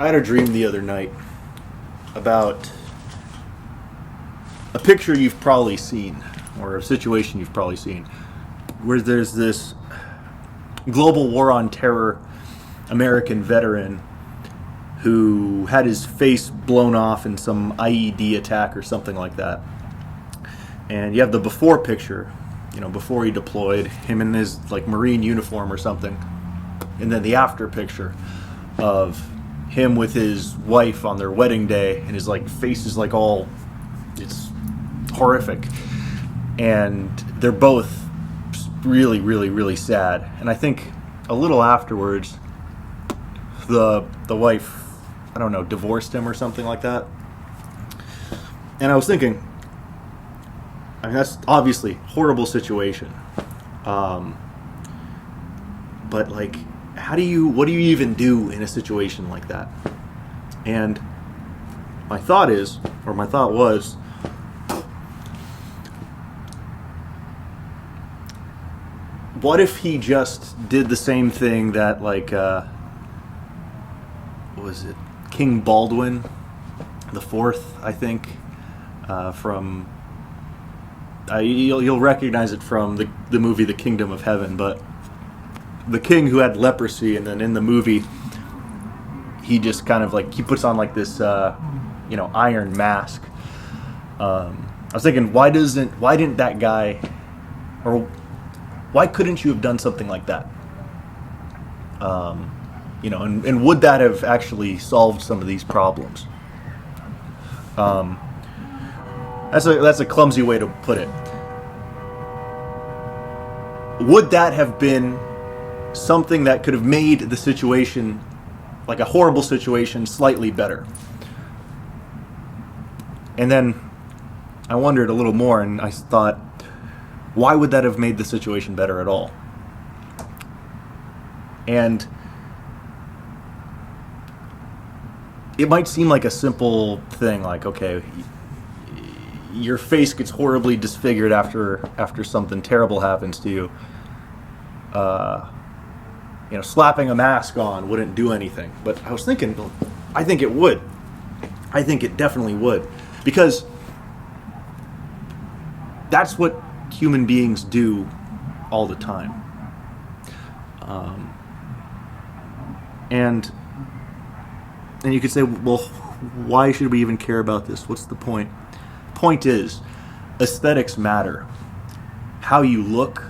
I had a dream the other night about a picture you've probably seen, or a situation you've probably seen, where there's this global war on terror American veteran who had his face blown off in some IED attack or something like that. And you have the before picture, before he deployed, him in his Marine uniform or something. And then the after picture of him with his wife on their wedding day, and his face is all, it's horrific. And they're both really, really, really sad. And I think a little afterwards, the wife, I don't know, divorced him or something like that. And I was thinking, that's obviously a horrible situation. But what do you even do in a situation like that? And my thought was, what if he just did the same thing that what was it? King Baldwin IV, I think, from you'll recognize it from the movie The Kingdom of Heaven, but the king who had leprosy, and then in the movie he just kind of he puts on this iron mask. I was thinking, why didn't that guy, or why couldn't you have done something like that? And would that have actually solved some of these problems? That's a clumsy way to put it. Would that have been something that could have made the situation, a horrible situation, slightly better? And then I wondered a little more, and I thought, why would that have made the situation better at all? And it might seem like a simple thing, okay, your face gets horribly disfigured after something terrible happens to you. Slapping a mask on wouldn't do anything. But I was thinking, I think it would. I think it definitely would. Because that's what human beings do all the time. And you could say, well, why should we even care about this? What's the point? Point is, aesthetics matter. How you look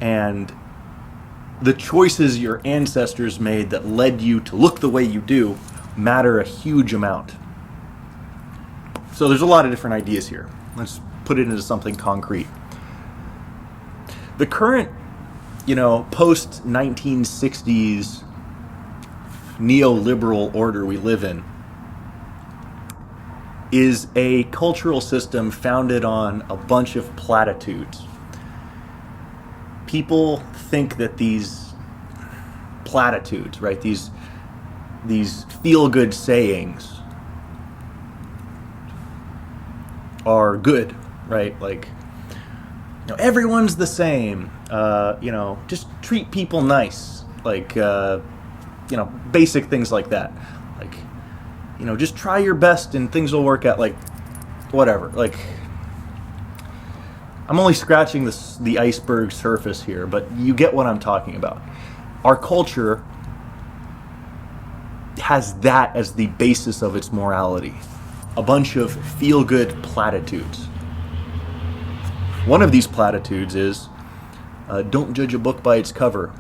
and the choices your ancestors made that led you to look the way you do matter a huge amount. So there's a lot of different ideas here. Let's put it into something concrete. The current, post-1960s neoliberal order we live in is a cultural system founded on a bunch of platitudes. People think that these platitudes, right, these feel-good sayings are good, right? Everyone's the same. Just treat people nice. Basic things like that. Just try your best and things will work out. Whatever. I'm only scratching the iceberg surface here, but you get what I'm talking about. Our culture has that as the basis of its morality. A bunch of feel-good platitudes. One of these platitudes is, don't judge a book by its cover.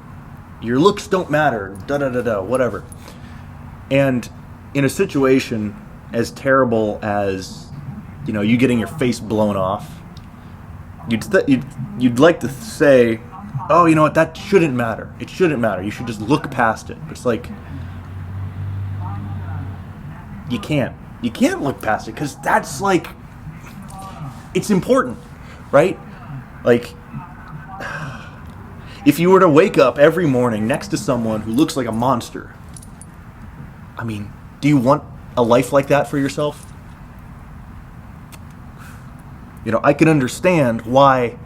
Your looks don't matter, da-da-da-da, whatever. And in a situation as terrible as, you getting your face blown off, you'd like to say, oh, you know what, that shouldn't matter. It shouldn't matter. You should just look past it. But it's you can't. You can't look past it because that's it's important, right? If you were to wake up every morning next to someone who looks like a monster, do you want a life like that for yourself? I can understand why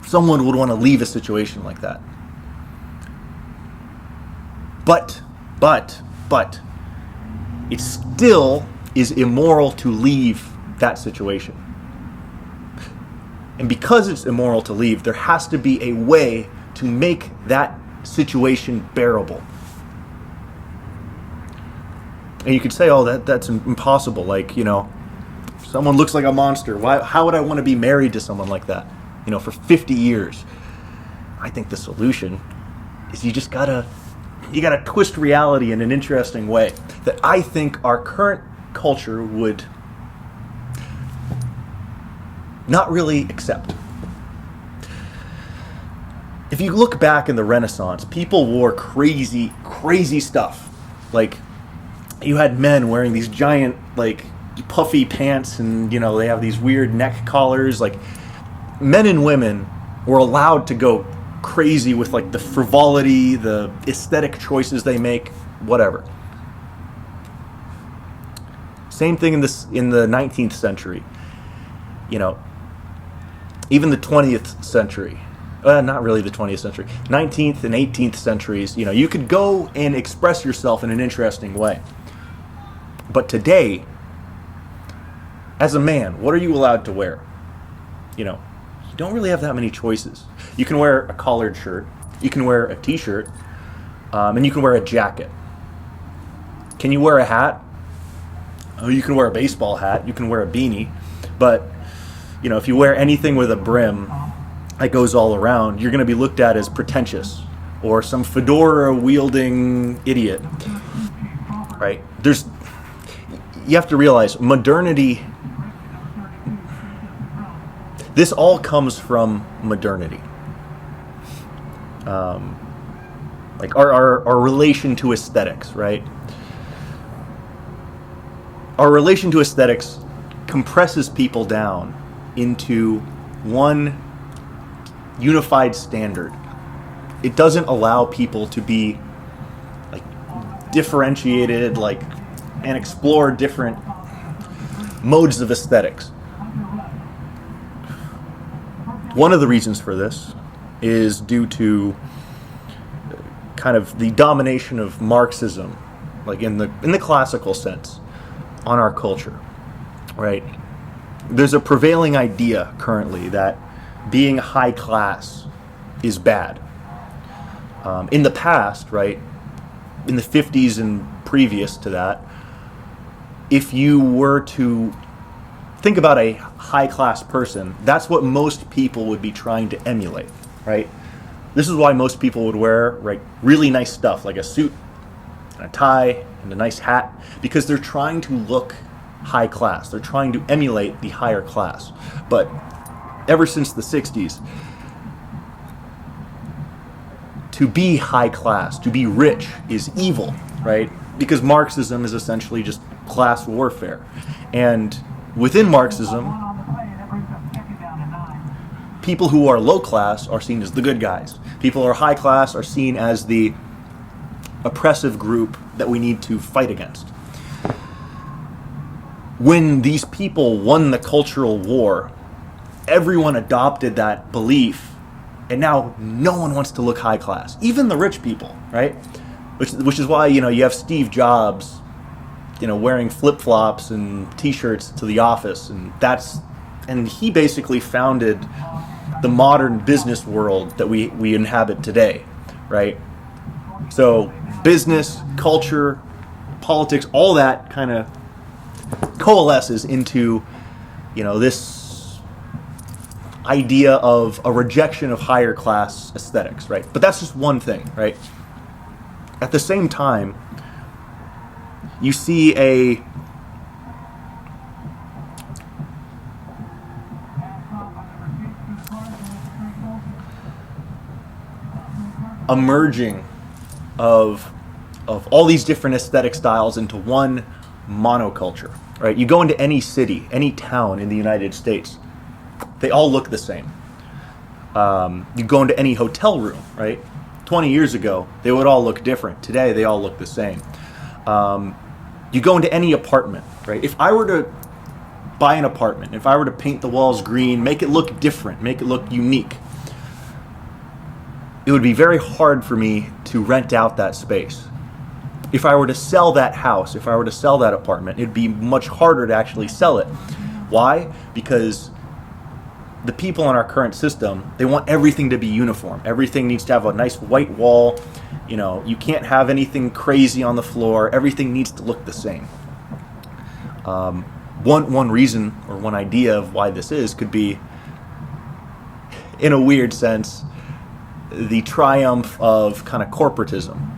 someone would want to leave a situation like that. But, but, it still is immoral to leave that situation. And because it's immoral to leave, there has to be a way to make that situation bearable. And you could say, oh, that's impossible. Like, someone looks like a monster. How would I want to be married to someone like that, for 50 years? I think the solution is you gotta twist reality in an interesting way that I think our current culture would not really accept. If you look back in the Renaissance, people wore crazy, crazy stuff. Like, you had men wearing these giant, like, puffy pants, and, they have these weird neck collars. Like, men and women were allowed to go crazy with, like, the frivolity, the aesthetic choices they make, whatever. Same thing in the 19th century. Even the 20th century. Not really the 20th century. 19th and 18th centuries, you could go and express yourself in an interesting way. But today, as a man, what are you allowed to wear? You don't really have that many choices. You can wear a collared shirt, you can wear a t-shirt, and you can wear a jacket. Can you wear a hat? Oh, you can wear a baseball hat, you can wear a beanie, but if you wear anything with a brim that goes all around, you're going to be looked at as pretentious or some fedora-wielding idiot, right? You have to realize, modernity, this all comes from modernity. Like our relation to aesthetics, right? Our relation to aesthetics compresses people down into one unified standard. It doesn't allow people to be like differentiated, like, and explore different modes of aesthetics. One of the reasons for this is due to kind of the domination of Marxism, like in the classical sense, on our culture, right? There's a prevailing idea currently that being high class is bad. In the past, right, in the 50s and previous to that, if you were to think about a high class person, that's what most people would be trying to emulate, right? This is why most people would wear, right, really nice stuff like a suit and a tie and a nice hat, because they're trying to look high class. They're trying to emulate the higher class. But ever since the 60s, to be high class, to be rich, is evil, right? Because Marxism is essentially just class warfare. And within Marxism, people who are low class are seen as the good guys. People who are high class are seen as the oppressive group that we need to fight against. When these people won the cultural war, everyone adopted that belief, and now no one wants to look high class, even the rich people, right? Which is why, you have Steve Jobs, wearing flip-flops and t-shirts to the office, and he basically founded the modern business world that we inhabit today, right? So business, culture, politics, all that kind of coalesces into, this idea of a rejection of higher class aesthetics, right? But that's just one thing, right? At the same time, you see a merging of all these different aesthetic styles into one monoculture, right? You go into any city, any town in the United States, they all look the same. You go into any hotel room, right? 20 years ago, they would all look different. Today, they all look the same. You go into any apartment, right? If I were to buy an apartment, if I were to paint the walls green, make it look different, make it look unique, it would be very hard for me to rent out that space. If I were to sell that house, if I were to sell that apartment, it'd be much harder to actually sell it. Why? Because the people in our current system, they want everything to be uniform. Everything needs to have a nice white wall. You know, you can't have anything crazy on the floor. Everything needs to look the same. One reason or one idea of why this is could be, in a weird sense, the triumph of kind of corporatism.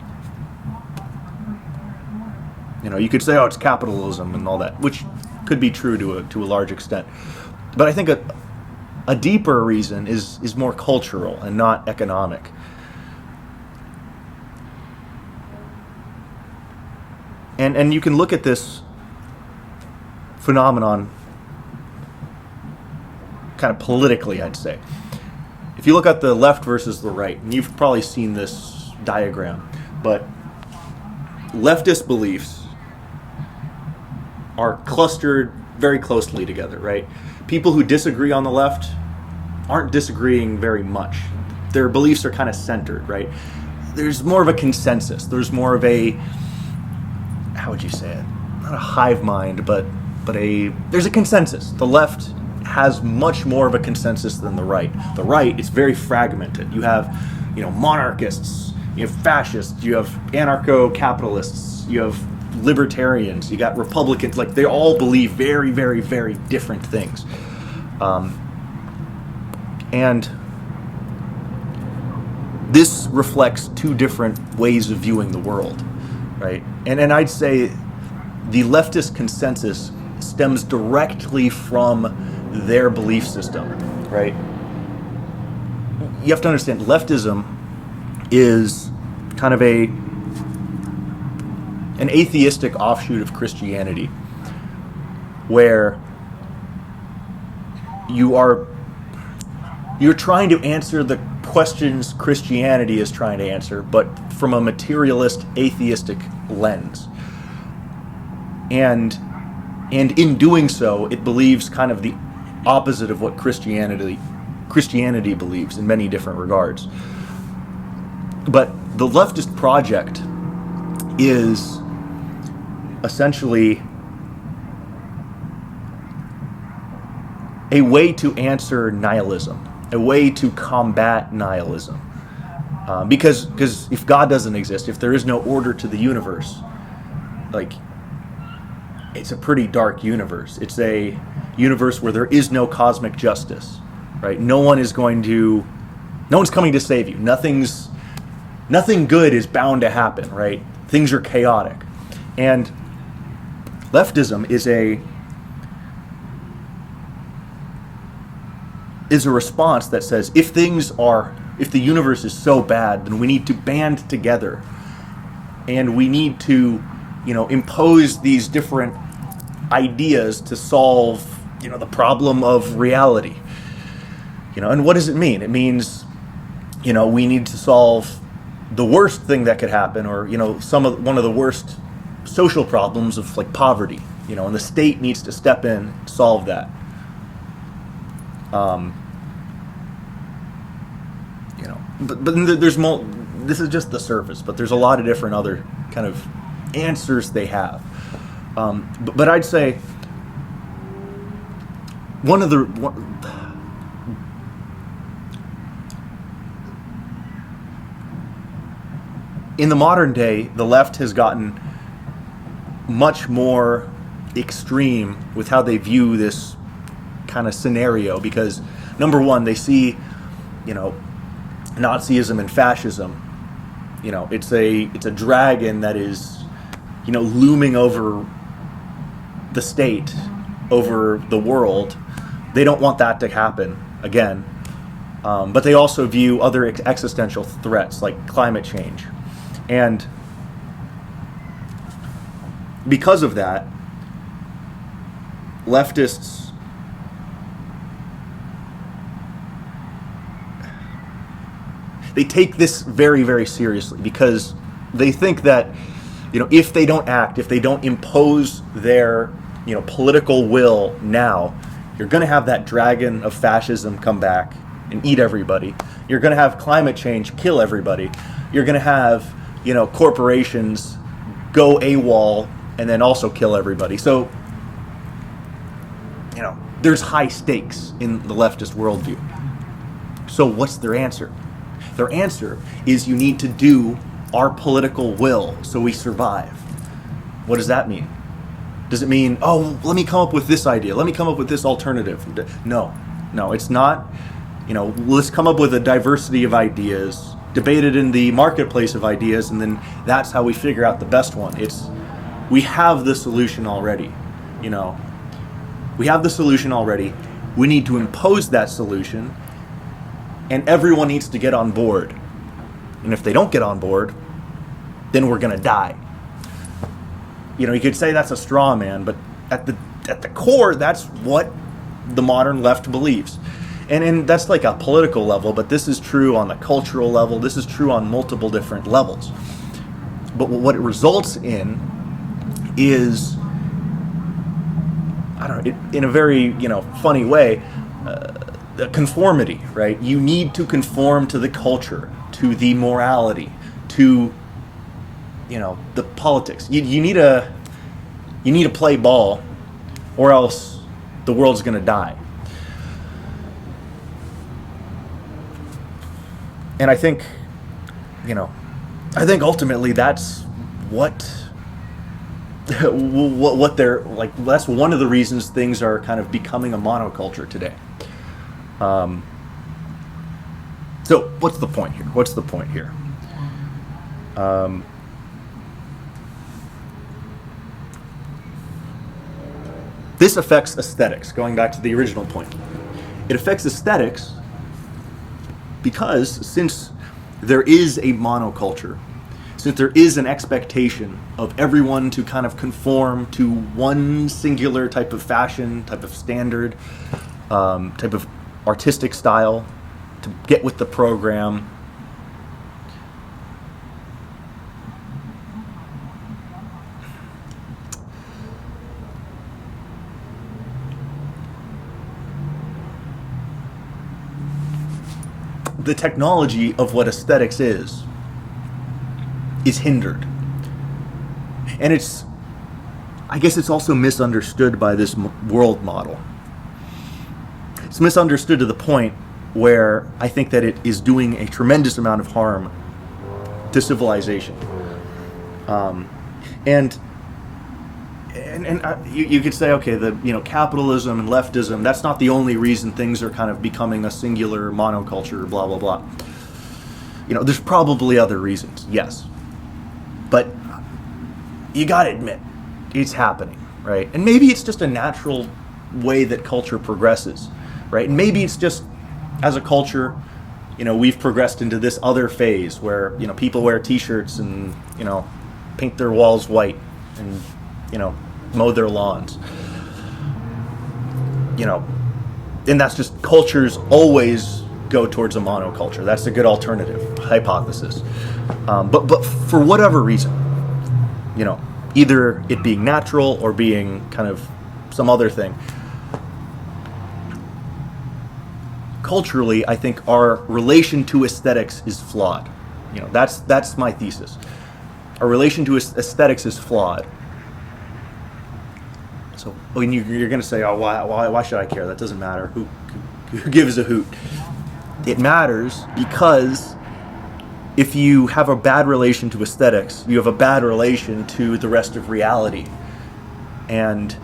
You know, you could say, oh, it's capitalism and all that, which could be true to a large extent. But I think a deeper reason is more cultural and not economic. And you can look at this phenomenon kind of politically, I'd say. If you look at the left versus the right, and you've probably seen this diagram, but leftist beliefs are clustered very closely together, right? People who disagree on the left aren't disagreeing very much. Their beliefs are kind of centered, right? There's more of a consensus. There's more of a, how would you say it? Not a hive mind, but there's a consensus. The left has much more of a consensus than the right. The right is very fragmented. You have, monarchists, you have fascists, you have anarcho-capitalists, you have libertarians, you got Republicans. Like, they all believe very, very, very different things. And this reflects two different ways of viewing the world, right? And I'd say the leftist consensus stems directly from their belief system, right? You have to understand, leftism is kind of an atheistic offshoot of Christianity, where you're trying to answer the questions Christianity is trying to answer, but from a materialist, atheistic lens. And in doing so, it believes kind of the opposite of what Christianity believes in many different regards. But the leftist project is essentially a way to answer nihilism, a way to combat nihilism. Because if God doesn't exist, if there is no order to the universe, like, it's a pretty dark universe. It's a universe where there is no cosmic justice, right? No one's coming to save you. Nothing good is bound to happen, right? Things are chaotic. And leftism is a response that says, if the universe is so bad, then we need to band together, and we need to, impose these different ideas to solve, the problem of reality. And what does it mean? It means, we need to solve the worst thing that could happen, or, one of the worst social problems of, like, poverty, and the state needs to step in and solve that. But there's more. This is just the surface, but there's a lot of different other kind of answers they have. But I'd say in the modern day, the left has gotten much more extreme with how they view this kind of scenario, because number one, they see, Nazism and fascism, it's a dragon that is, looming over the state, over the world. They don't want that to happen again. But they also view other existential threats like climate change. And because of that, leftists they take this very, very seriously, because they think that, if they don't act, if they don't impose their, political will now, you're going to have that dragon of fascism come back and eat everybody. You're going to have climate change kill everybody. You're going to have, corporations go AWOL and then also kill everybody. So, there's high stakes in the leftist worldview. So what's their answer? Their answer is you need to do our political will so we survive. What does that mean? Does it mean, let me come up with this idea, let me come up with this alternative? No, it's not. Let's come up with a diversity of ideas, debate it in the marketplace of ideas, and then that's how we figure out the best one. We have the solution already. We have the solution already. We need to impose that solution, and everyone needs to get on board. And if they don't get on board, then we're going to die. You could say that's a straw man, but at the core, that's what the modern left believes. And that's like a political level, but this is true on the cultural level. This is true on multiple different levels. But what it results in is, in a very, funny way, conformity, right? You need to conform to the culture, to the morality, to, the politics. You need to play ball, or else the world's going to die. And I think ultimately that's what they're like. That's one of the reasons things are kind of becoming a monoculture today. So what's the point here? This affects aesthetics, going back to the original point. It affects aesthetics because since there is a monoculture, since there is an expectation of everyone to kind of conform to one singular type of fashion, type of standard, type of artistic style, to get with the program, the technology of what aesthetics is hindered. And I guess it's also misunderstood by this world model. It's misunderstood to the point where I think that it is doing a tremendous amount of harm to civilization. And you could say, okay, capitalism and leftism, that's not the only reason things are kind of becoming a singular monoculture, blah, blah, blah. There's probably other reasons, yes. But you gotta admit, it's happening, right? And maybe it's just a natural way that culture progresses, right? And maybe it's just, as a culture, we've progressed into this other phase where, people wear t-shirts and, paint their walls white and, mow their lawns. And that's just, cultures always go towards a monoculture. That's a good alternative hypothesis. But for whatever reason, either it being natural or being kind of some other thing, culturally, I think our relation to aesthetics is flawed. That's my thesis. Our relation to aesthetics is flawed. So when you're going to say, oh, why should I care? That doesn't matter. Who gives a hoot? It matters because if you have a bad relation to aesthetics, you have a bad relation to the rest of reality. And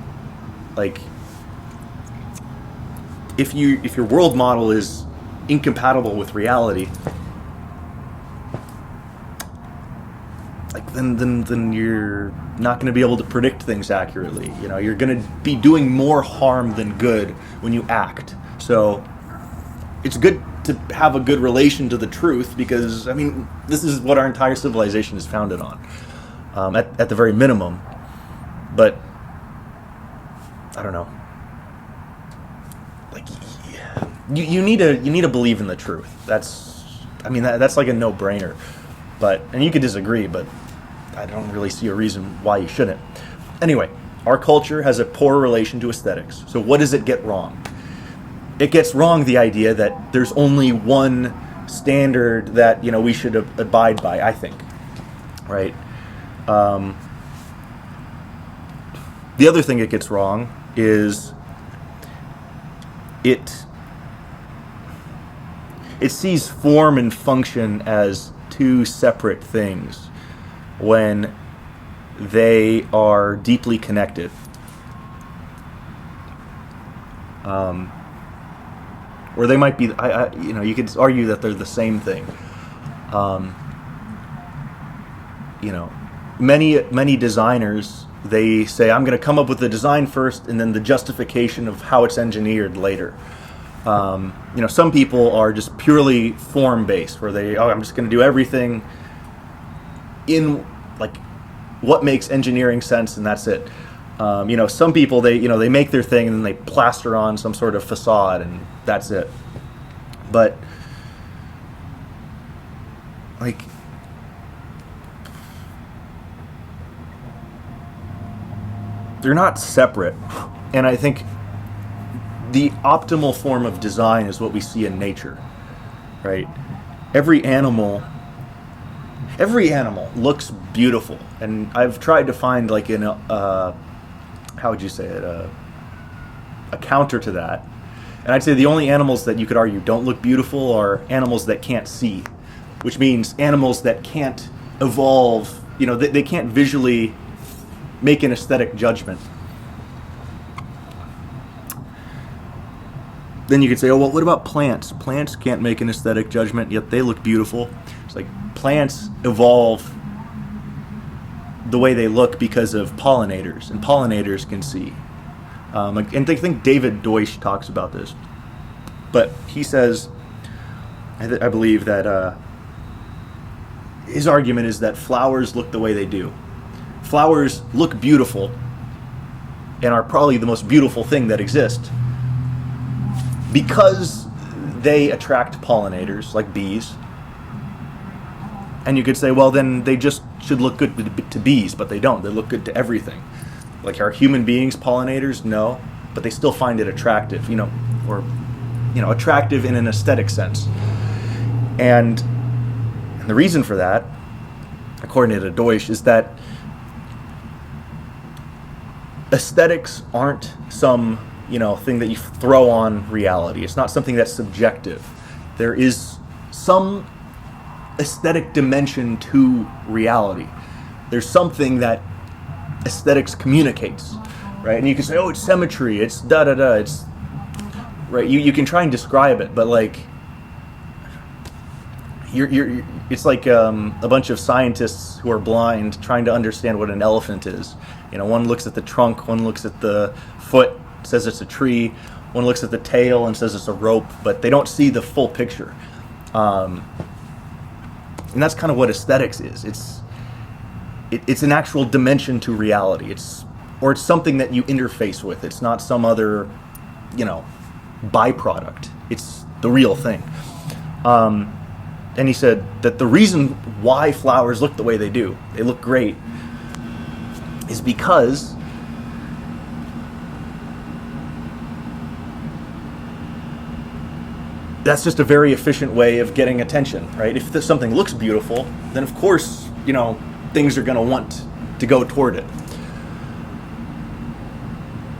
if your world model is incompatible with reality, then you're not going to be able to predict things accurately. You're going to be doing more harm than good when you act. So it's good to have a good relation to the truth because, this is what our entire civilization is founded on, at the very minimum. But I don't know. You need to believe in the truth. That's like a no-brainer. And you could disagree, but I don't really see a reason why you shouldn't. Anyway, our culture has a poor relation to aesthetics. So what does it get wrong? It gets wrong the idea that there's only one standard that we should abide by, I think, right? The other thing it gets wrong is it sees form and function as two separate things when they are deeply connected. Or they might be, you could argue that they're the same thing. Many designers, they say, I'm going to come up with the design first and then the justification of how it's engineered later. Some people are just purely form-based, where I'm just going to do everything in like what makes engineering sense, and that's it. Some people, they make their thing and then they plaster on some sort of facade and that's it. But like, they're not separate. And I think the optimal form of design is what we see in nature, right? Every animal looks beautiful, and I've tried to find like how would you say it, a counter to that. And I'd say the only animals that you could argue don't look beautiful are animals that can't see, which means animals that can't evolve, they can't visually make an aesthetic judgment. Then you could say, oh, well, what about plants? Plants can't make an aesthetic judgment, yet they look beautiful. It's like plants evolve the way they look because of pollinators, and pollinators can see. And I think David Deutsch talks about this. But he says, I believe that his argument is that flowers look the way they do. Flowers look beautiful and are probably the most beautiful thing that exists because they attract pollinators like bees. And you could say, well, then they just should look good to bees, but they don't. They look good to everything. Like, are human beings pollinators? No, but they still find it attractive, or attractive in an aesthetic sense. And the reason for that, according to Deutsch, is that aesthetics aren't some, thing that you throw on reality. It's not something that's subjective. There is some aesthetic dimension to reality. There's something that aesthetics communicates, right? And you can say, oh, it's symmetry, it's da-da-da, it's, right? You can try and describe it, but like, it's like a bunch of scientists who are blind trying to understand what an elephant is. One looks at the trunk, one looks at the foot, says it's a tree, one looks at the tail and says it's a rope, but they don't see the full picture. And that's kind of what aesthetics is. It's an actual dimension to reality. It's something that you interface with. It's not some other, byproduct. It's the real thing. And he said that the reason why flowers look the way they do, they look great, is because that's just a very efficient way of getting attention, right? If something looks beautiful, then of course, things are going to want to go toward it.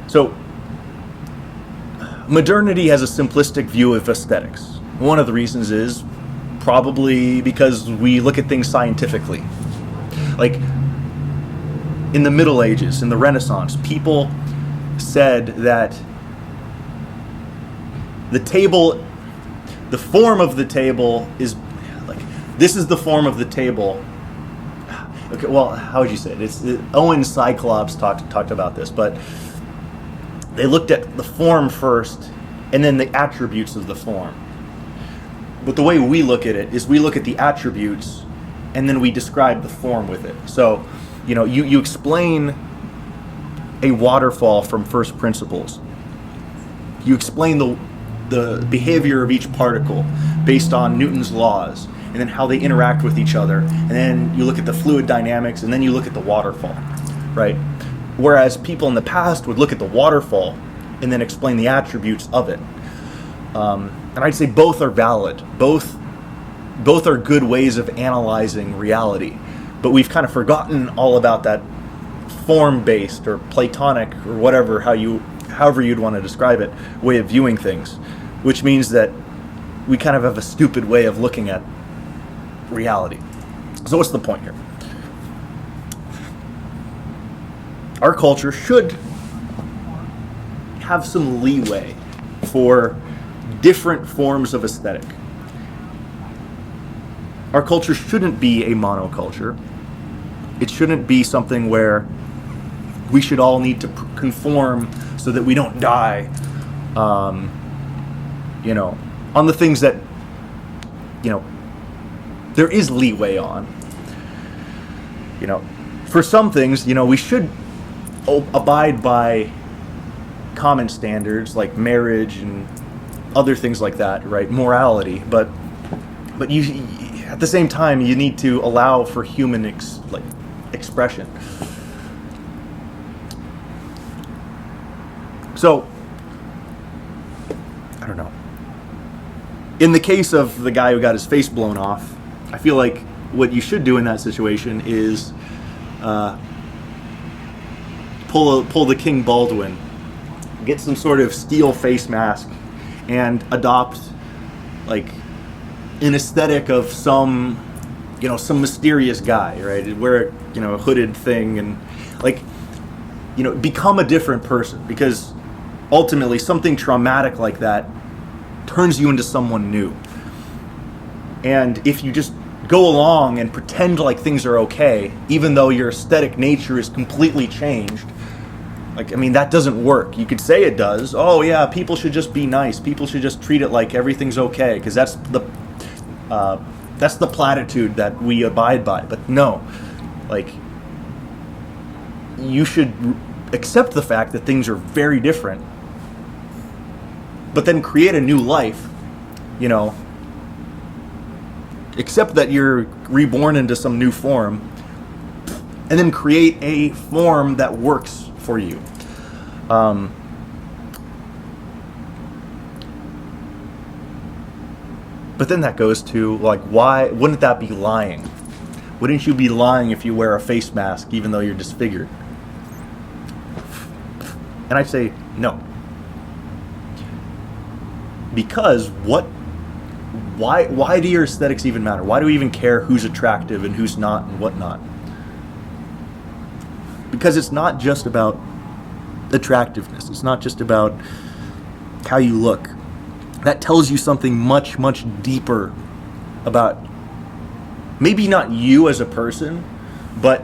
So, modernity has a simplistic view of aesthetics. One of the reasons is probably because we look at things scientifically. Like, in the Middle Ages, in the Renaissance, people said that the form of the table is like, this is the form of the table. Okay, well, how would you say it? Owen Cyclops talked about this, but they looked at the form first and then the attributes of the form. But the way we look at it is we look at the attributes and then we describe the form with it. So, you explain a waterfall from first principles. You explain the behavior of each particle based on Newton's laws, and then how they interact with each other, and then you look at the fluid dynamics, and then you look at the waterfall, right? Whereas people in the past would look at the waterfall and then explain the attributes of it. And I'd say both are valid. Both both are good ways of analyzing reality, but we've kind of forgotten all about that form-based or Platonic or whatever, however you'd want to describe it, way of viewing things, which means that we kind of have a stupid way of looking at reality. So what's the point here? Our culture should have some leeway for different forms of aesthetic. Our culture shouldn't be a monoculture. It shouldn't be something where we should all need to conform so that we don't die, on the things that, there is leeway on. For some things, we should abide by common standards like marriage and other things like that, right? Morality, but you, at the same time, you need to allow for human expression. So, I don't know. In the case of the guy who got his face blown off, I feel like what you should do in that situation is pull the King Baldwin, get some sort of steel face mask, and adopt an aesthetic of some mysterious guy, right? Wear a hooded thing and become a different person, because ultimately something traumatic like that turns you into someone new. And if you just go along and pretend like things are okay, even though your aesthetic nature is completely changed, that doesn't work. You could say it does. Oh yeah, people should just be nice. People should just treat it like everything's okay, because that's the platitude that we abide by. But no, you should accept the fact that things are very different, but then create a new life, accept that you're reborn into some new form, and then create a form that works for you. But then that goes to, why wouldn't that be lying? Wouldn't you be lying if you wear a face mask even though you're disfigured? And I say no. Because why do your aesthetics even matter? Why do we even care who's attractive and who's not and whatnot? Because it's not just about attractiveness. It's not just about how you look. That tells you something much, much deeper about maybe not you as a person, but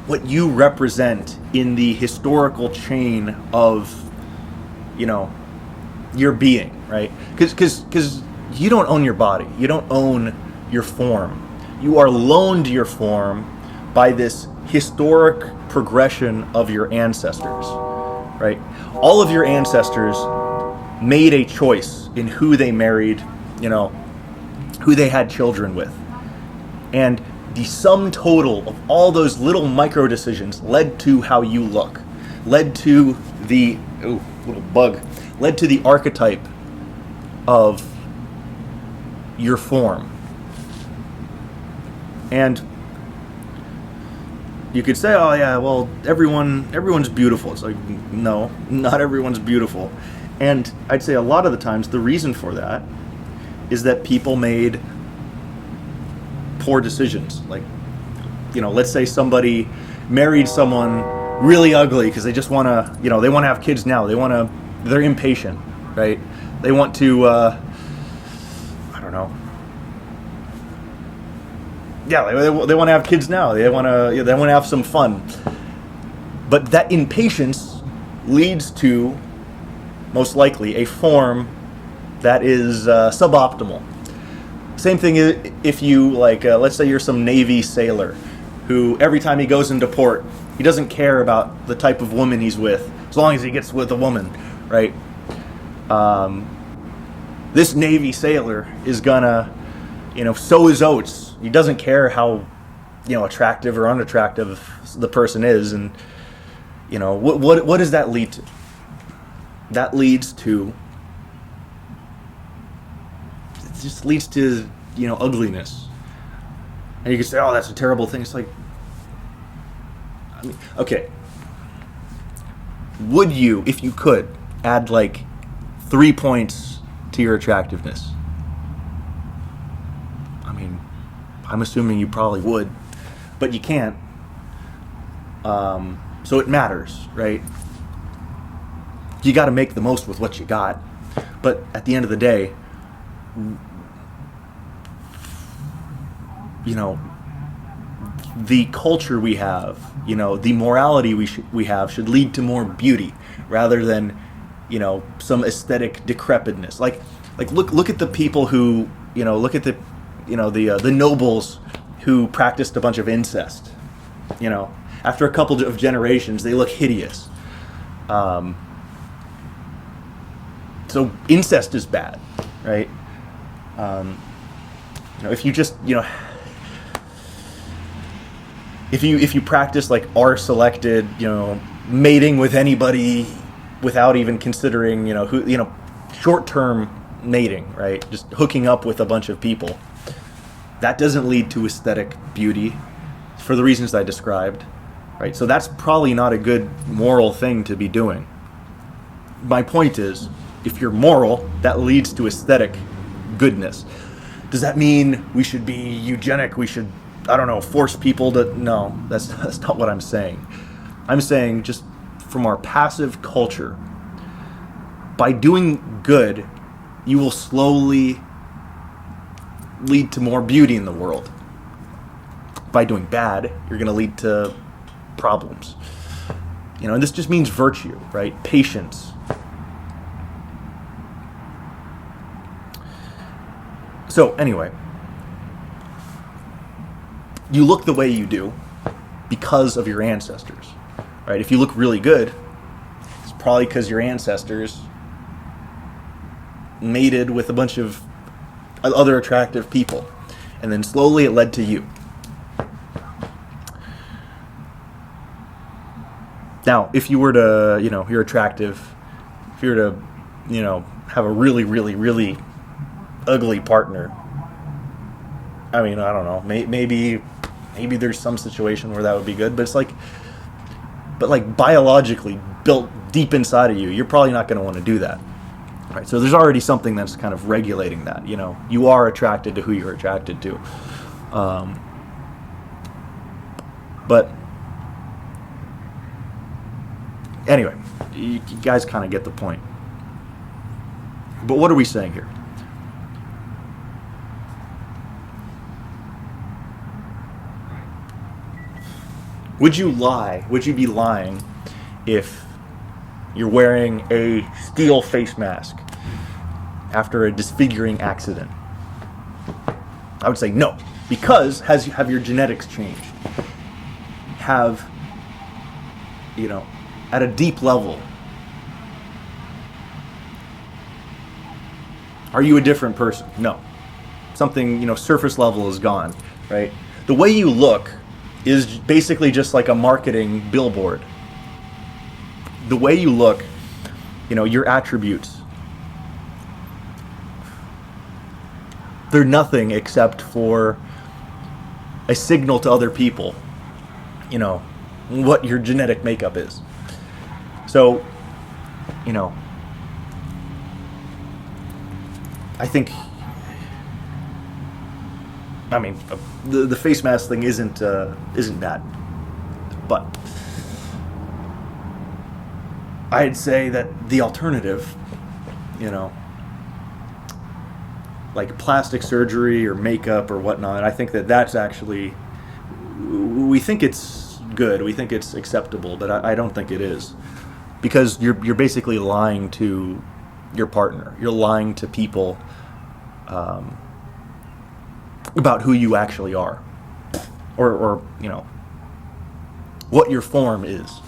what you represent in the historical chain of, your being, right? Because you don't own your body. You don't own your form. You are loaned your form by this historic progression of your ancestors, right? All of your ancestors made a choice in who they married, who they had children with. And the sum total of all those little micro decisions led to how you look, led to the archetype of your form. And you could say, oh yeah, well, everyone's beautiful. It's like, no, not everyone's beautiful. And I'd say a lot of the times the reason for that is that people made poor decisions. Let's say somebody married someone really ugly because they just want to, they want to have kids now. They're impatient, right? They want to, I don't know. Yeah, they want to have kids now. They want to have some fun. But that impatience leads to, most likely, a form that is suboptimal. Same thing if you, let's say you're some Navy sailor who every time he goes into port, he doesn't care about the type of woman he's with, as long as he gets with a woman, right? This Navy sailor is gonna, sow his oats. He doesn't care how, attractive or unattractive the person is, and what does that lead to? That leads to ugliness. And you can say, oh, that's a terrible thing. It's like, I mean, okay. Would you, if you could, add like 3 points to your attractiveness? I mean, I'm assuming you probably would, but you can't. So it matters, right? You got to make the most with what you got. But at the end of the day, the culture we have, the morality we have should lead to more beauty rather than, some aesthetic decrepitness. Like look at the people who, look at the nobles who practiced a bunch of incest. After a couple of generations, they look hideous. So incest is bad, right? If you just, if you practice like R-selected, mating with anybody without even considering, short-term mating, right? Just hooking up with a bunch of people. That doesn't lead to aesthetic beauty for the reasons I described, right? So that's probably not a good moral thing to be doing. My point is, if you're moral, that leads to aesthetic goodness. Does that mean we should be eugenic? We should, force people to... No, that's not what I'm saying. I'm saying just from our passive culture, by doing good, you will slowly lead to more beauty in the world. By doing bad, you're going to lead to problems. And this just means virtue, right? Patience. So anyway, you look the way you do because of your ancestors, right? If you look really good, it's probably because your ancestors mated with a bunch of other attractive people, and then slowly it led to you. Now, if you were to, you're attractive, if you were to, have a really, really, really ugly partner, I mean, I don't know, maybe there's some situation where that would be good, but it's like, biologically built deep inside of you, you're probably not going to want to do that, right? So there's already something that's kind of regulating that, you are attracted to who you're attracted to, but anyway, you guys kind of get the point. But what are we saying here? Would you lie? Would you be lying if you're wearing a steel face mask after a disfiguring accident? I would say no, because have your genetics changed? Have, at a deep level, are you a different person? No. Something, surface level is gone, right? The way you look is basically just like a marketing billboard. The way you look, your attributes, they're nothing except for a signal to other people, what your genetic makeup is. So, I think, the face mask thing isn't bad, but I'd say that the alternative, like plastic surgery or makeup or whatnot, I think that's actually, we think it's good, we think it's acceptable, but I don't think it is, because you're basically lying to your partner, you're lying to people about who you actually are, or what your form is.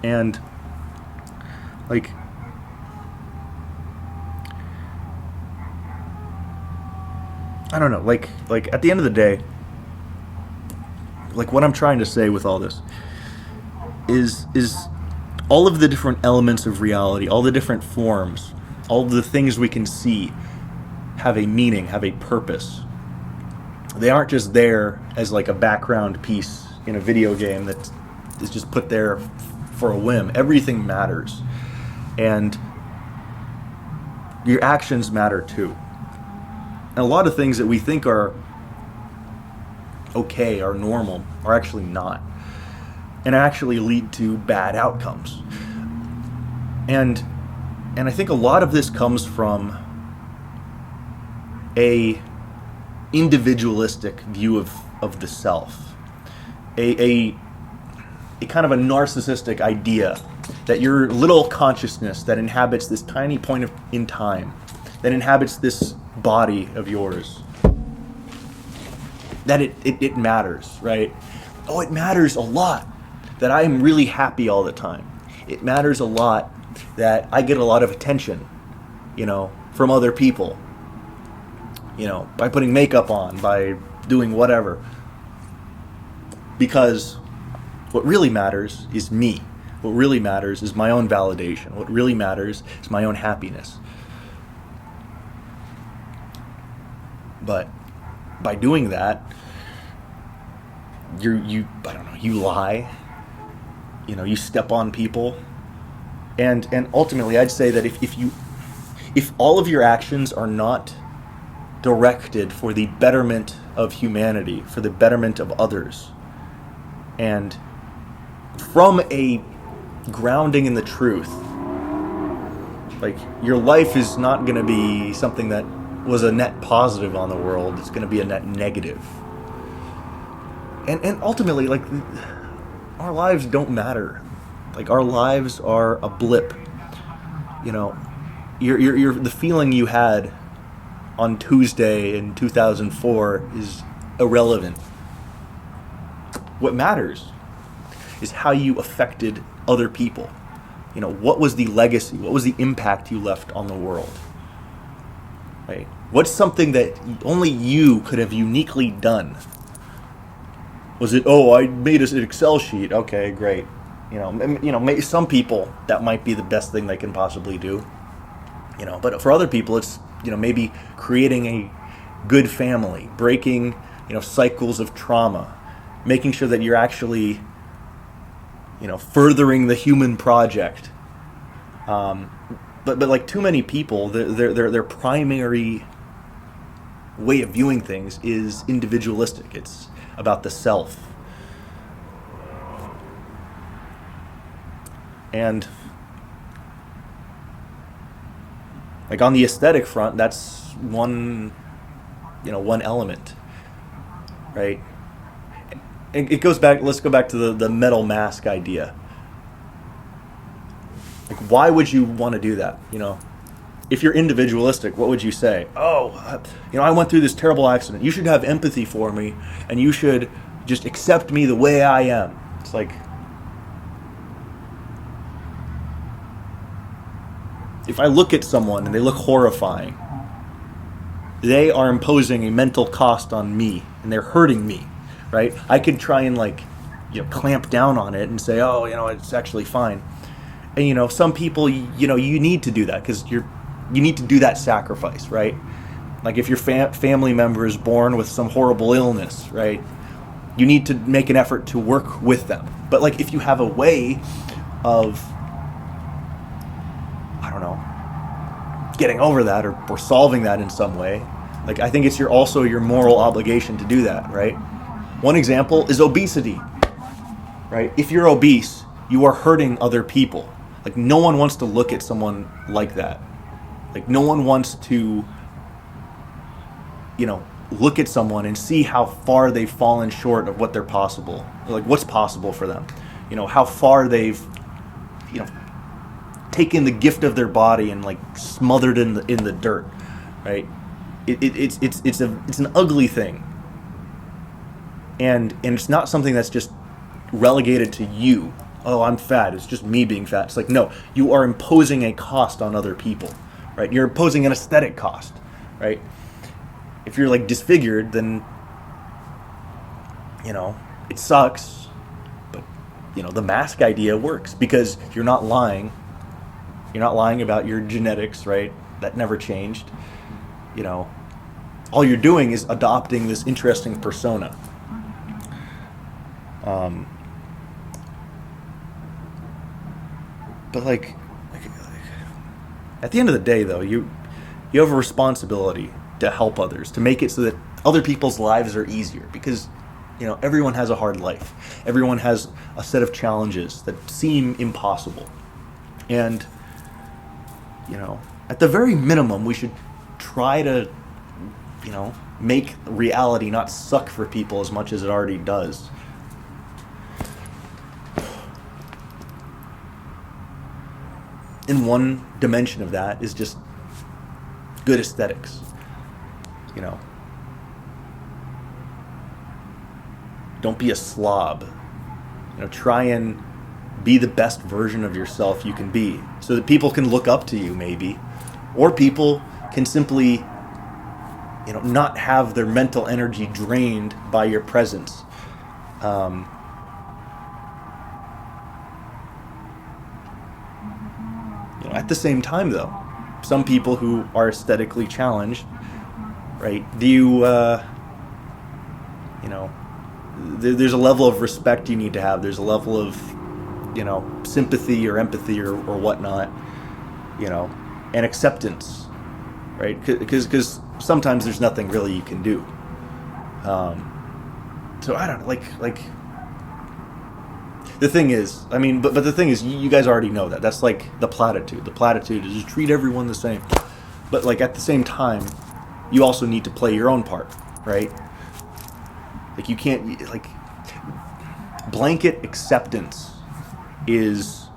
And like, I don't know, like at the end of the day, like what I'm trying to say with all this is all of the different elements of reality, all the different forms, all of the things we can see, have a meaning, have a purpose. They aren't just there as like a background piece in a video game that is just put there for a whim. Everything matters. And your actions matter too. And a lot of things that we think are okay, are normal, are actually not. And actually lead to bad outcomes. And I think a lot of this comes from a individualistic view of the self. A kind of a narcissistic idea that your little consciousness that inhabits this tiny point in time, that inhabits this body of yours, that it matters, right? Oh, it matters a lot that I am really happy all the time. It matters a lot that I get a lot of attention, from other people, by putting makeup on, by doing whatever. Because what really matters is me. What really matters is my own validation. What really matters is my own happiness. But by doing that, you lie, you step on people. And ultimately, I'd say that if all of your actions are not directed for the betterment of humanity, for the betterment of others, and from a grounding in the truth, like your life is not going to be something that was a net positive on the world. It's going to be a net negative. And ultimately, like, our lives don't matter. Like, our lives are a blip. The feeling you had on Tuesday in 2004 is irrelevant. What matters is how you affected other people. What was the legacy? What was the impact you left on the world? Right? What's something that only you could have uniquely done? Was it, I made an Excel sheet. Okay, great. Some people, that might be the best thing they can possibly do. But for other people, it's, maybe creating a good family, breaking, cycles of trauma, making sure that you're actually, furthering the human project. But like too many people, their primary way of viewing things is individualistic. It's about the self. And like on the aesthetic front, that's one element, right? It goes back. Let's go back to the metal mask idea. Like, why would you want to do that? If you're individualistic, what would you say? I went through this terrible accident. You should have empathy for me, and you should just accept me the way I am. It's like, if I look at someone and they look horrifying, they are imposing a mental cost on me, and they're hurting me, right? I could try and clamp down on it and say, it's actually fine. And some people, you need to do that because you need to do that sacrifice, right? Like if your family member is born with some horrible illness, right? You need to make an effort to work with them. But like if you have a way of, getting over that or solving that in some way, like I think it's also your moral obligation to do that, right? One example is obesity, right? If you're obese, you are hurting other people. Like no one wants to look at someone like that. Like no one wants to, look at someone and see how far they've fallen short of what they're possible. Like what's possible for them. How far they've, taken the gift of their body and like smothered in the dirt, right? It's an ugly thing. And it's not something that's just relegated to you. Oh, I'm fat. It's just me being fat. It's like, no, you are imposing a cost on other people, right? You're imposing an aesthetic cost, right? If you're like disfigured, then, it sucks. But, the mask idea works because you're not lying. You're not lying about your genetics, right? That never changed. all you're doing is adopting this interesting persona. But like at the end of the day, though, you have a responsibility to help others, to make it so that other people's lives are easier, because everyone has a hard life. Everyone has a set of challenges that seem impossible. And at the very minimum, we should try to make reality not suck for people as much as it already does. And one dimension of that is just good aesthetics. Don't be a slob. Try and be the best version of yourself you can be, so that people can look up to you, maybe, or people can simply not have their mental energy drained by your presence. At the same time, though, some people who are aesthetically challenged, right? There's a level of respect you need to have. There's a level of, sympathy or empathy or whatnot, and acceptance, right? Because sometimes there's nothing really you can do. So I don't know, like. The thing is, but the thing is, you guys already know that. That's like the platitude. The platitude is just treat everyone the same. But like at the same time, you also need to play your own part, right? Like you can't, like, blanket acceptance is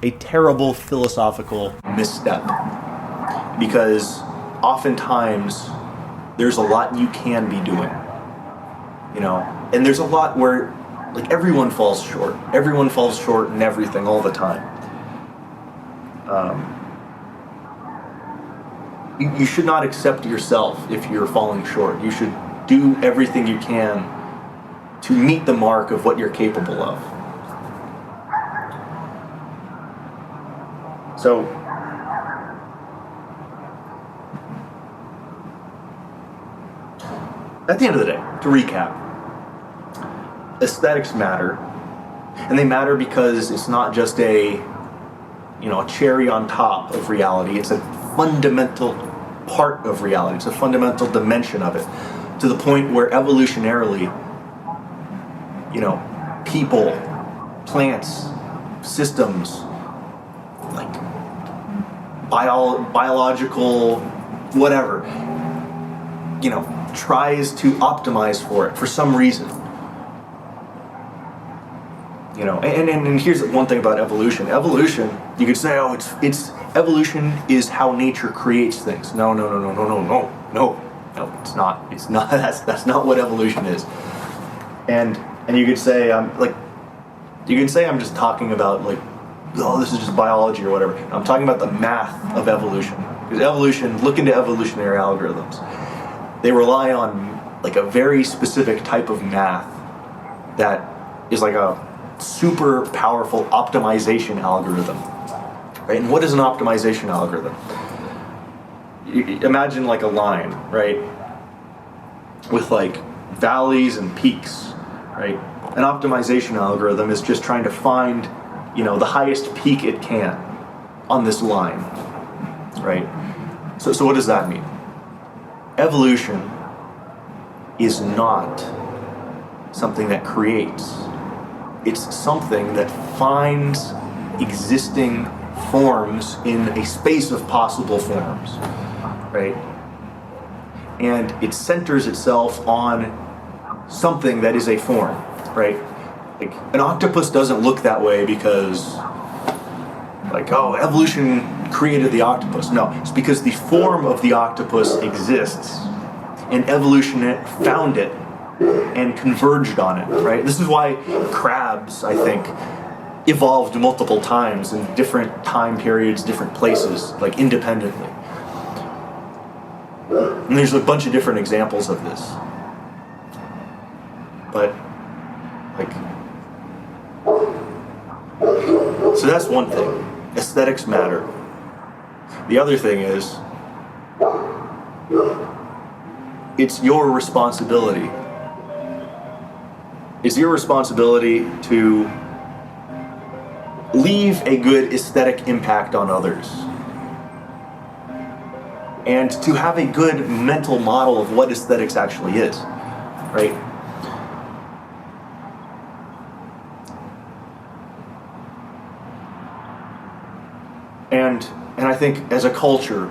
a terrible philosophical misstep, because oftentimes there's a lot you can be doing, and there's a lot where, like, everyone falls short. Everyone falls short in everything all the time. You should not accept yourself if you're falling short. You should do everything you can to meet the mark of what you're capable of. So, at the end of the day, to recap, aesthetics matter, and they matter because it's not just a cherry on top of reality. It's a fundamental part of reality. It's a fundamental dimension of it, to the point where evolutionarily, people, plants, systems, like biological whatever, tries to optimize for it for some reason. And here's one thing about evolution. Evolution, you could say, it's evolution is how nature creates things. No, it's not. It's not. That's not what evolution is. And you could say, I'm just talking about, like, this is just biology or whatever. I'm talking about the math of evolution. Because evolution, look into evolutionary algorithms. They rely on, like, a very specific type of math that is like a super powerful optimization algorithm, right? And what is an optimization algorithm? Imagine like a line, right, with like valleys and peaks, right? An optimization algorithm is just trying to find, the highest peak it can on this line, right? So what does that mean? Evolution is not something that creates. It's something that finds existing forms in a space of possible forms, right? And it centers itself on something that is a form, right? Like, an octopus doesn't look that way because, like, evolution created the octopus. No, it's because the form of the octopus exists, and evolution found it and converged on it, right? This is why crabs, I think, evolved multiple times in different time periods, different places, like independently. And there's a bunch of different examples of this. But, like, so that's one thing. Aesthetics matter. The other thing is, it's your responsibility. It's your responsibility to leave a good aesthetic impact on others, and to have a good mental model of what aesthetics actually is, right? And I think as a culture,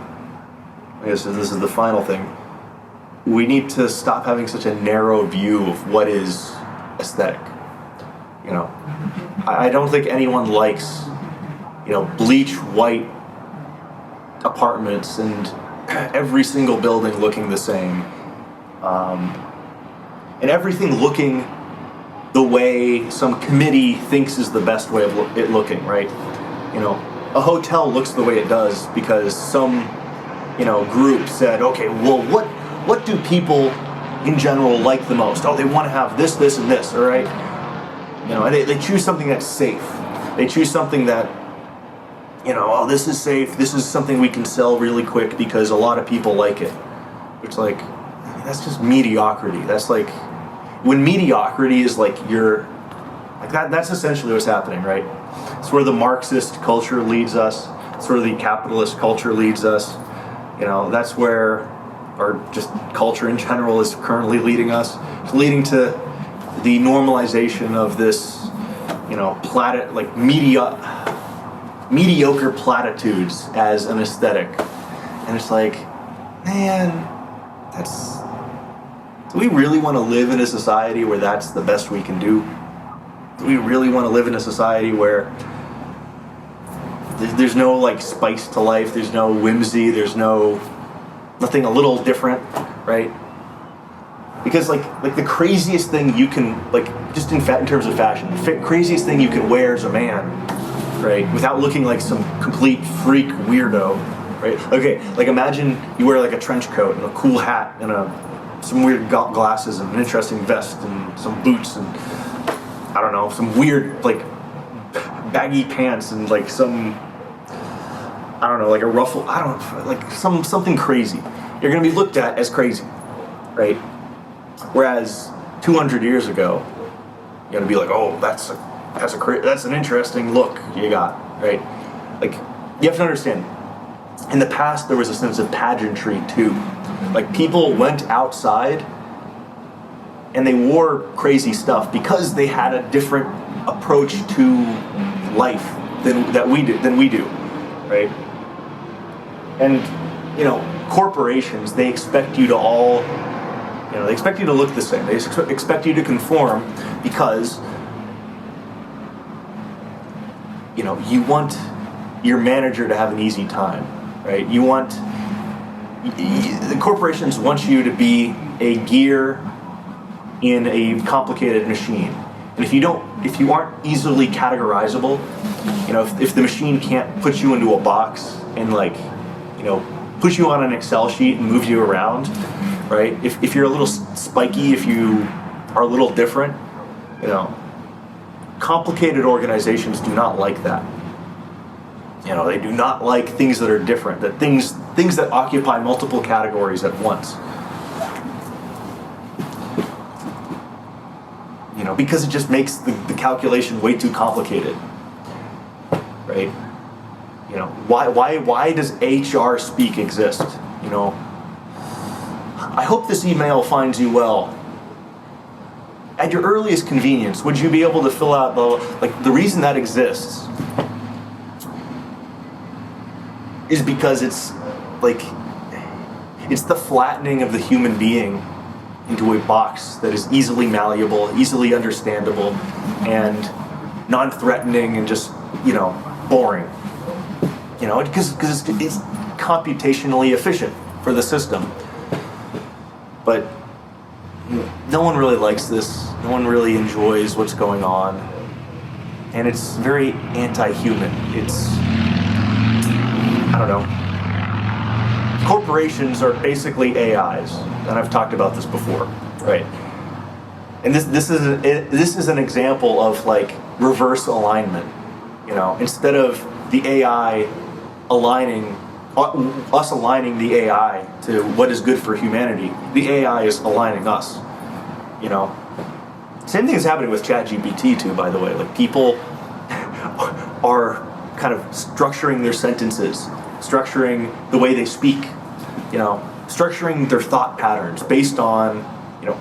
I guess this is the final thing, we need to stop having such a narrow view of what is aesthetic. You know, I don't think anyone likes, bleach white apartments and every single building looking the same, and everything looking the way some committee thinks is the best way of it looking, right? A hotel looks the way it does because some, group said, okay, well, what do people in general like the most? Oh, they want to have this, this, and this, all right? They choose something that's safe. They choose something that, oh, this is safe, this is something we can sell really quick because a lot of people like it. It's like, that's just mediocrity. That's like, when mediocrity is like that's essentially what's happening, right? It's where the Marxist culture leads us. It's where the capitalist culture leads us. That's where our just culture in general is currently leading us. It's leading to the normalization of this, mediocre platitudes as an aesthetic. And it's like, man, do we really want to live in a society where that's the best we can do? Do we really want to live in a society where there's no spice to life, there's no whimsy, there's nothing a little different, right? Because the craziest thing you can, just in terms of fashion, the craziest thing you can wear as a man, right, without looking like some complete freak weirdo, right? Okay, imagine you wear a trench coat and a cool hat and some weird glasses and an interesting vest and some boots and I don't know, some weird baggy pants and some, I don't know, a ruffle, I don't know, something crazy. You're gonna be looked at as crazy, right? Whereas 200 years ago, you're gonna be like, oh, that's an interesting look you got, right? You have to understand, in the past there was a sense of pageantry too. People went outside and they wore crazy stuff because they had a different approach to life than we do, right? And corporations, they expect you to all, they expect you to look the same. They expect you to conform because you want your manager to have an easy time, right? The corporations want you to be a gear in a complicated machine. And if you aren't easily categorizable, if the machine can't put you into a box and put you on an Excel sheet and move you around, right? If you're a little spiky, if you are a little different, complicated organizations do not like that. They do not like things that are different, that things that occupy multiple categories at once. Because it just makes the calculation way too complicated, right? Why does HR speak exist? I hope this email finds you well. At your earliest convenience, would you be able to fill out the reason that exists is because it's the flattening of the human being into a box that is easily malleable, easily understandable, and non-threatening and just, boring. Because it's computationally efficient for the system. But no one really likes this. No one really enjoys what's going on. And it's very anti-human. I don't know. Corporations are basically AIs, and I've talked about this before, right? And this is an example of reverse alignment. Instead of the AI aligning us aligning the AI to what is good for humanity, the AI is aligning us. You know, same thing is happening with ChatGPT too. By the way, like people are kind of structuring their sentences, structuring the way they speak. You know, structuring their thought patterns based on, you know,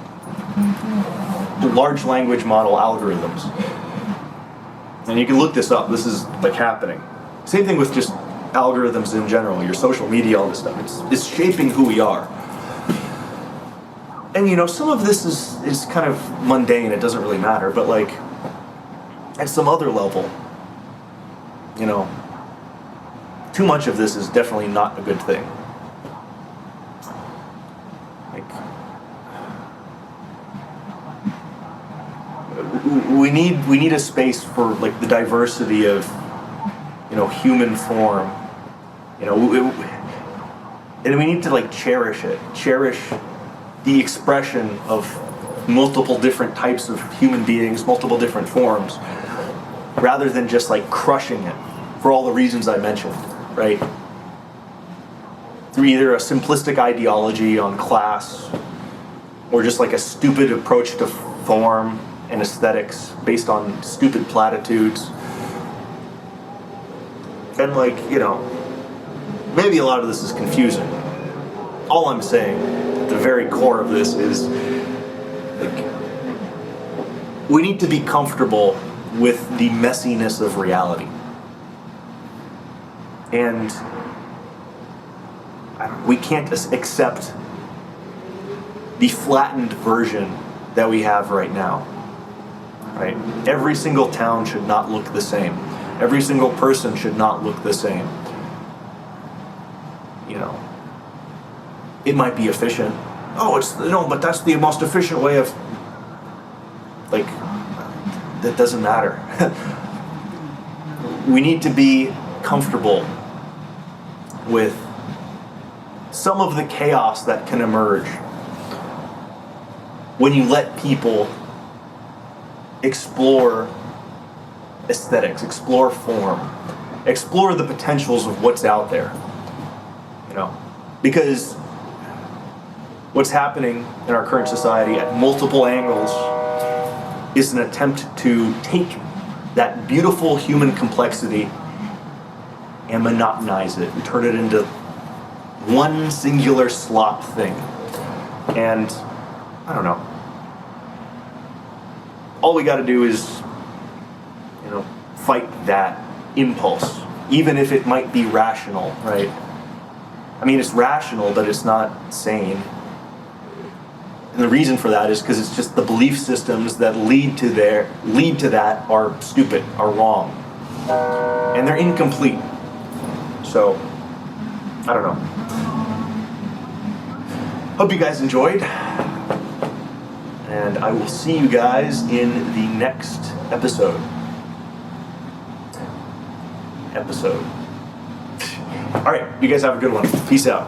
large language model algorithms. And you can look this up. This is like happening. Same thing with just algorithms in general, your social media, all this stuff. It's shaping who we are. And you know, some of this is kind of mundane, it doesn't really matter, but like at some other level, you know, too much of this is definitely not a good thing. Like, we need a space for like the diversity of, you know, human form. You know, and we need to like cherish it, cherish the expression of multiple different types of human beings, multiple different forms, rather than just like crushing it for all the reasons I mentioned, right? Through either a simplistic ideology on class or just like a stupid approach to form and aesthetics based on stupid platitudes. And like, you know, maybe a lot of this is confusing. All I'm saying, at the very core of this is, like, we need to be comfortable with the messiness of reality. And we can't accept the flattened version that we have right now. Right? Every single town should not look the same. Every single person should not look the same. You know, it might be efficient. Oh, it's no, but that's the most efficient way of, like, that doesn't matter. We need to be comfortable with some of the chaos that can emerge when you let people explore aesthetics, explore form, explore the potentials of what's out there. You know, because what's happening in our current society at multiple angles is an attempt to take that beautiful human complexity and monotonize it and turn it into one singular slop thing. And I don't know. All we got to do is, you know, fight that impulse, even if it might be rational, right? I mean, it's rational, but it's not sane. And the reason for that is because it's just the belief systems that lead to that are stupid, are wrong, and they're incomplete. So, I don't know. Hope you guys enjoyed, and I will see you guys in the next episode. All right, you guys have a good one. Peace out.